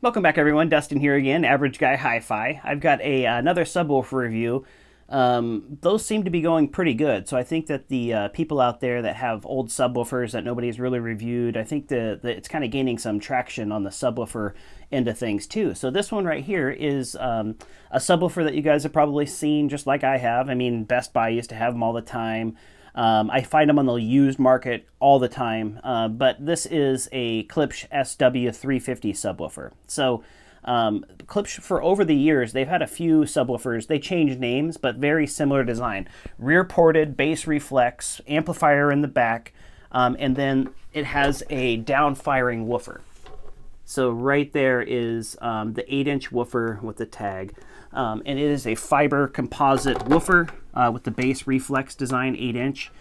Welcome back, everyone. Dustin here again, Average Guy HiFi. I've got another subwoofer review. Those seem to be going pretty good, so I think that the people out there that have old subwoofers that nobody's really reviewed, I think that it's kind of gaining some traction on the subwoofer end of things too. So this one right here is a subwoofer that you guys have probably seen just like I have. I mean, Best Buy used to have them all the time. I find them on the used market all the time, but this is a Klipsch SW-350 subwoofer. So Klipsch, for over the years, they've had a few subwoofers. They changed names, but very similar design. Rear-ported, bass-reflex, amplifier in the back, and then it has a down-firing woofer. So right there is the 8-inch woofer with the tag. And it is a fiber composite woofer with the Bass-reflex design, 8-inch.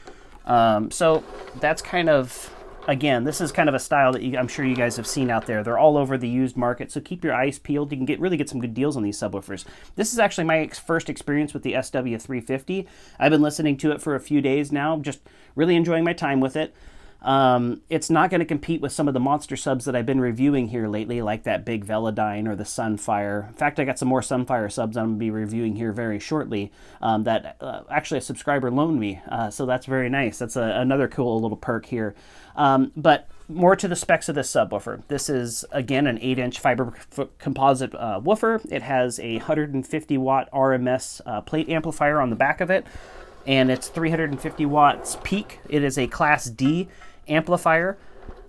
So that's kind of, again, this is kind of a style that I'm sure you guys have seen out there. They're all over the used market, so keep your eyes peeled. You can really get some good deals on these subwoofers. This is actually my first experience with the SW-350. I've been listening to it for a few days now, just really enjoying my time with it. It's not going to compete with some of the monster subs that I've been reviewing here lately, like that big Velodyne or the Sunfire. In fact, I got some more Sunfire subs I'm going to be reviewing here very shortly that actually a subscriber loaned me, so that's very nice. That's another cool little perk here. But more to the specs of this subwoofer. This is, again, an 8-inch fiber composite woofer. It has a 150 watt RMS plate amplifier on the back of it, and it's 350 watts peak. It is a Class D amplifier.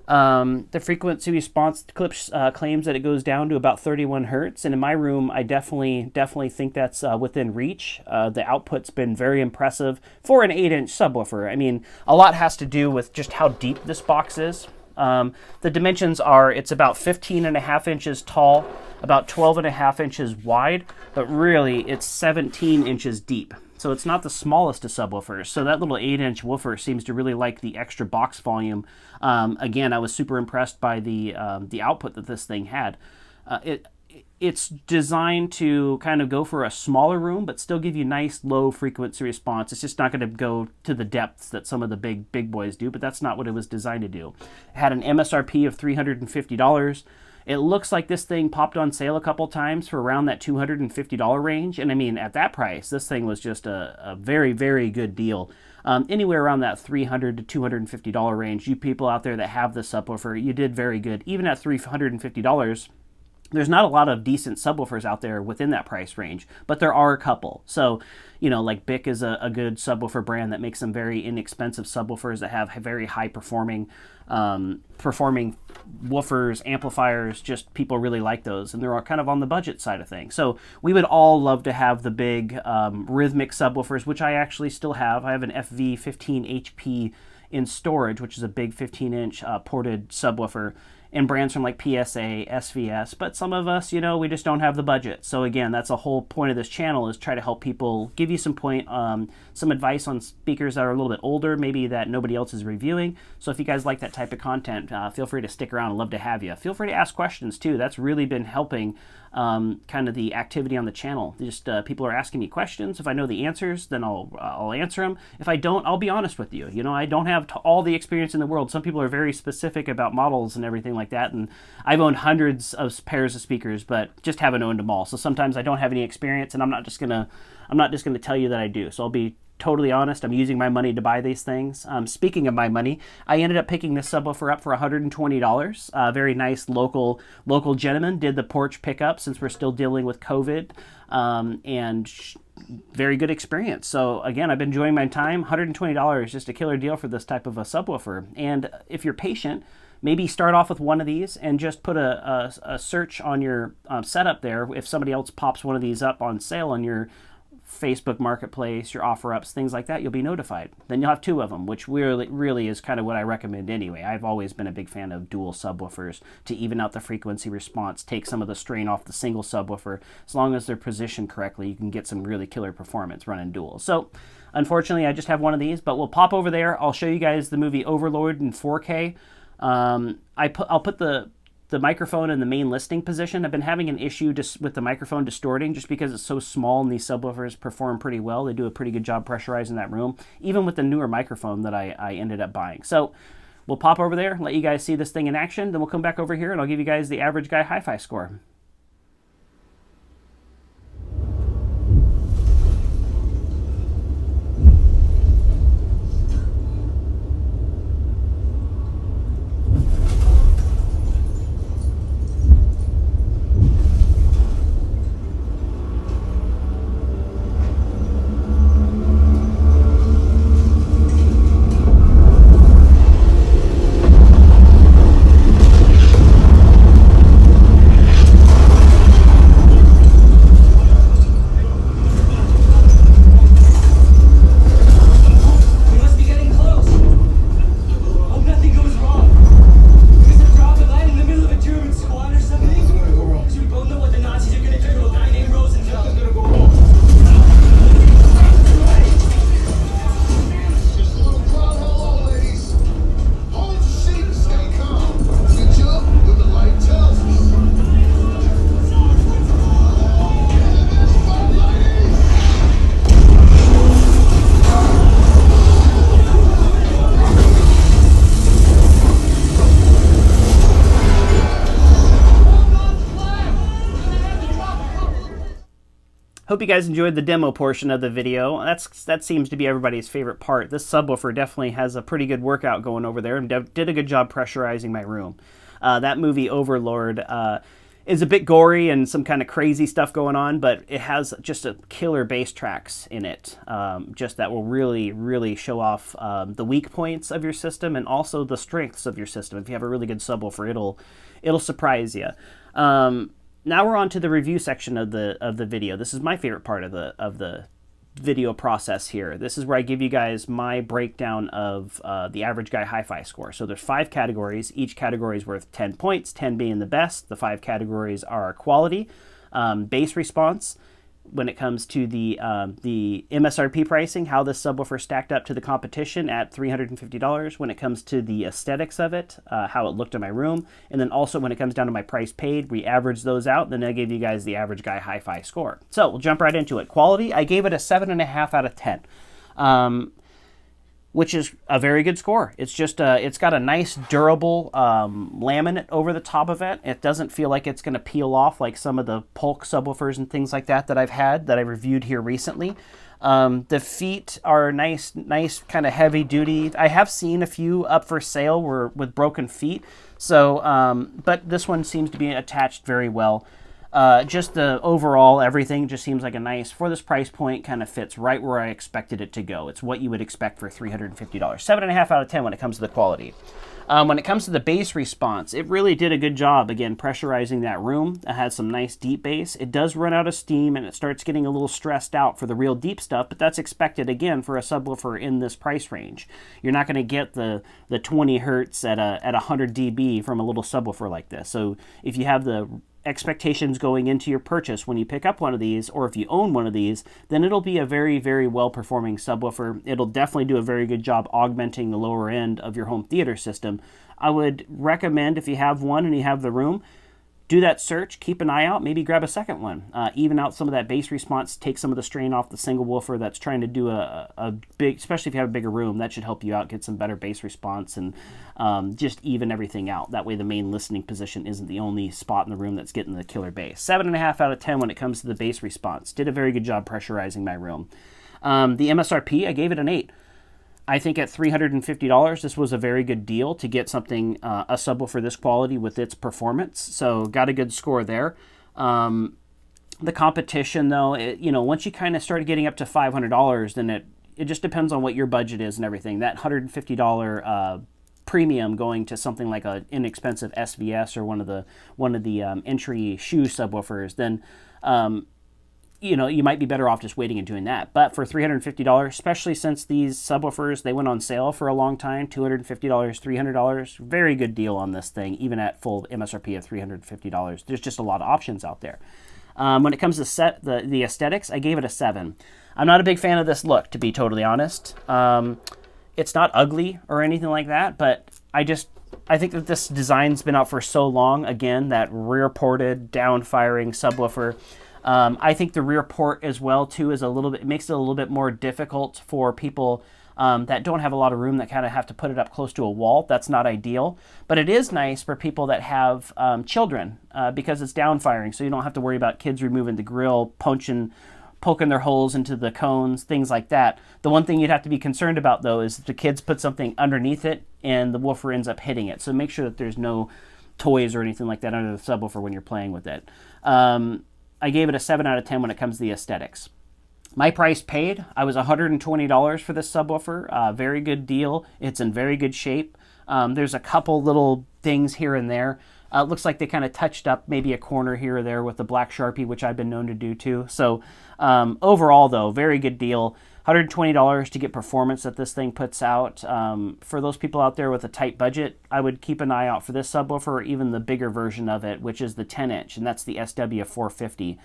The frequency response, Klipsch claims that it goes down to about 31 hertz, and in my room I definitely think that's within reach. The output's been very impressive for an 8-inch subwoofer. I mean, a lot has to do with just how deep this box is. The dimensions are, it's about 15.5 inches tall, about 12.5 inches wide, but really it's 17 inches deep. So it's not the smallest of subwoofers. So that little 8-inch woofer seems to really like the extra box volume. Again, I was super impressed by the output that this thing had. It's designed to kind of go for a smaller room, but still give you nice low frequency response. It's just not going to go to the depths that some of the big boys do, but that's not what it was designed to do. It had an MSRP of $350. It looks like this thing popped on sale a couple times for around that $250 range. And I mean, at that price, this thing was just a very, very good deal. Anywhere around that $300 to $250 range, you people out there that have the subwoofer, you did very good. Even at $350, there's not a lot of decent subwoofers out there within that price range, but there are a couple. So, you know, like Bic is a good subwoofer brand that makes some very inexpensive subwoofers that have very high performing woofers, amplifiers. Just people really like those, and they're all kind of on the budget side of things. So we would all love to have the big rhythmic subwoofers, which I actually still have. I have an FV15HP in storage, which is a big 15-inch ported subwoofer, and brands from like PSA, SVS, but some of us, you know, we just don't have the budget. So again, that's a whole point of this channel, is try to help people, give you some advice on speakers that are a little bit older, maybe that nobody else is reviewing. So if you guys like that type of content, feel free to stick around. I'd love to have you. Feel free to ask questions too. That's really been helping kind of the activity on the channel. Just people are asking me questions. If I know the answers, then I'll answer them. If I don't, I'll be honest with you. You know, I don't have all the experience in the world. Some people are very specific about models and everything like that, and I've owned hundreds of pairs of speakers, but just haven't owned them all. So sometimes I don't have any experience, and I'm not just gonna tell you that I do. So I'll be totally honest. I'm using my money to buy these things. Speaking of my money, I ended up picking this subwoofer up for $120. Very nice local gentleman did the porch pickup, since we're still dealing with COVID, and very good experience. So again, I've been enjoying my time. $120, just a killer deal for this type of a subwoofer. And if you're patient, maybe start off with one of these and just put a search on your setup there. If somebody else pops one of these up on sale on your Facebook Marketplace, your offer ups, things like that, you'll be notified. Then you'll have two of them, which really is kind of what I recommend anyway. I've always been a big fan of dual subwoofers to even out the frequency response, take some of the strain off the single subwoofer. As long as they're positioned correctly, you can get some really killer performance running dual. So unfortunately, I just have one of these, but we'll pop over there. I'll show you guys the movie Overlord in 4K. I'll put the microphone in the main listing position. I've been having an issue just with the microphone distorting, just because it's so small and these subwoofers perform pretty well. They do a pretty good job pressurizing that room, even with the newer microphone that I ended up buying. So we'll pop over there, let you guys see this thing in action, then we'll come back over here and I'll give you guys the average guy hi-fi score. Hope you guys enjoyed the demo portion of the video. That seems to be everybody's favorite part. This subwoofer definitely has a pretty good workout going over there and did a good job pressurizing my room. That movie Overlord is a bit gory and some kind of crazy stuff going on, but it has just a killer bass tracks in it, just that will really, really show off the weak points of your system and also the strengths of your system. If you have a really good subwoofer, it'll surprise you. Now we're on to the review section of the video. This is my favorite part of the video process here. This is where I give you guys my breakdown of the average guy hi-fi score. So there's 5 categories. Each category is worth 10 points, 10 being the best. The 5 categories are quality, bass response, when it comes to the MSRP pricing, how this subwoofer stacked up to the competition at $350, when it comes to the aesthetics of it, how it looked in my room, and then also when it comes down to my price paid, we average those out, then I gave you guys the average guy hi-fi score. So we'll jump right into it. Quality, I gave it a 7.5 out of 10. Which is a very good score. It's just it's got a nice durable laminate over the top of it. It doesn't feel like it's going to peel off like some of the Polk subwoofers and things like that I've had that I reviewed here recently. The feet are nice kind of heavy duty. I have seen a few up for sale with broken feet. So, but this one seems to be attached very well. Just the overall everything just seems like a nice, for this price point, kind of fits right where I expected it to go. It's what you would expect for $350. 7.5 out of 10 when it comes to the quality. When it comes to the bass response, it really did a good job, again, pressurizing that room. It has some nice deep bass. It does run out of steam and it starts getting a little stressed out for the real deep stuff, but that's expected, again, for a subwoofer in this price range. You're not going to get the 20 hertz at 100 dB from a little subwoofer like this. So if you have the expectations going into your purchase when you pick up one of these, or if you own one of these, then it'll be a very, very well-performing subwoofer. It'll definitely do a very good job augmenting the lower end of your home theater system. I would recommend, if you have one and you have the room, do that search, keep an eye out, maybe grab a second one. Even out some of that bass response, take some of the strain off the single woofer that's trying to do a big, especially if you have a bigger room, that should help you out, get some better bass response and just even everything out. That way the main listening position isn't the only spot in the room that's getting the killer bass. 7.5 out of 10 when it comes to the bass response. Did a very good job pressurizing my room. The MSRP, I gave it an 8. I think at $350, this was a very good deal to get something, a subwoofer this quality with its performance. So got a good score there. The competition, though, once you kind of started getting up to $500, then it just depends on what your budget is and everything. That $150 premium going to something like an inexpensive SVS or one of the entry shoe subwoofers, then you might be better off just waiting and doing that. But for $350, especially since these subwoofers, they went on sale for a long time, $250, $300, very good deal on this thing, even at full MSRP of $350. There's just a lot of options out there. When it comes to the aesthetics, I gave it a 7. I'm not a big fan of this look, to be totally honest. It's not ugly or anything like that, but I think that this design's been out for so long. Again, that rear-ported, down-firing subwoofer. I think the rear port as well too is makes it a little bit more difficult for people that don't have a lot of room, that kind of have to put it up close to a wall. That's not ideal, but it is nice for people that have children because it's downfiring, so you don't have to worry about kids removing the grill, poking their holes into the cones, things like that. The one thing you'd have to be concerned about, though, is if the kids put something underneath it and the woofer ends up hitting it. So make sure that there's no toys or anything like that under the subwoofer when you're playing with it. I gave it a 7 out of 10 when it comes to the aesthetics. My price paid, I was $120 for this subwoofer. Very good deal. It's in very good shape. There's a couple little things here and there. It looks like they kind of touched up maybe a corner here or there with the black Sharpie, which I've been known to do too. So overall, though, very good deal. $120 to get performance that this thing puts out. For those people out there with a tight budget, I would keep an eye out for this subwoofer, or even the bigger version of it, which is the 10-inch, and that's the SW-350,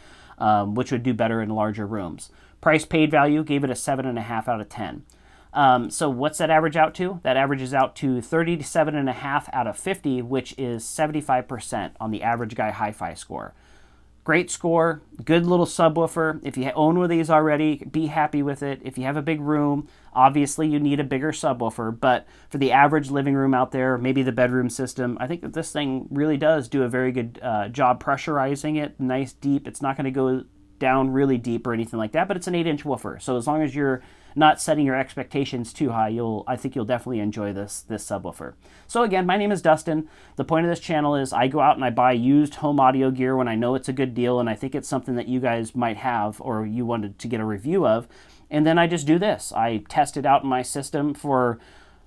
which would do better in larger rooms. Price paid value, gave it a 7.5 out of 10. So what's that average out to? That averages out to 37.5 out of 50, which is 75% on the average guy HiFi score. Great score, good little subwoofer. If you own one of these already, be happy with it. If you have a big room, obviously you need a bigger subwoofer, but for the average living room out there, maybe the bedroom system, I think that this thing really does do a very good job pressurizing it, nice deep. It's not going to go down really deep or anything like that, but it's an 8-inch woofer. So as long as you're not setting your expectations too high, I think you'll definitely enjoy this subwoofer. So again, my name is Dustin. The point of this channel is I go out and I buy used home audio gear when I know it's a good deal and I think it's something that you guys might have or you wanted to get a review of. And then I just do this. I test it out in my system for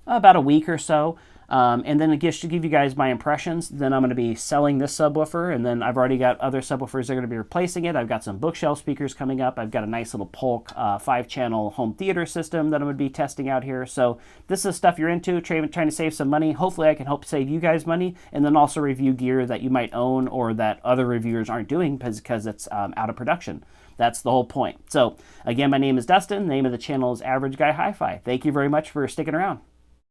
about a week or so. And then just to give you guys my impressions, then I'm going to be selling this subwoofer, and then I've already got other subwoofers that are going to be replacing it. I've got some bookshelf speakers coming up. I've got a nice little Polk 5-channel home theater system that I'm going to be testing out here. So this is stuff you're into, trying to save some money. Hopefully I can help save you guys money, and then also review gear that you might own or that other reviewers aren't doing because it's out of production. That's the whole point. So again, my name is Dustin. The name of the channel is Average Guy HiFi. Thank you very much for sticking around.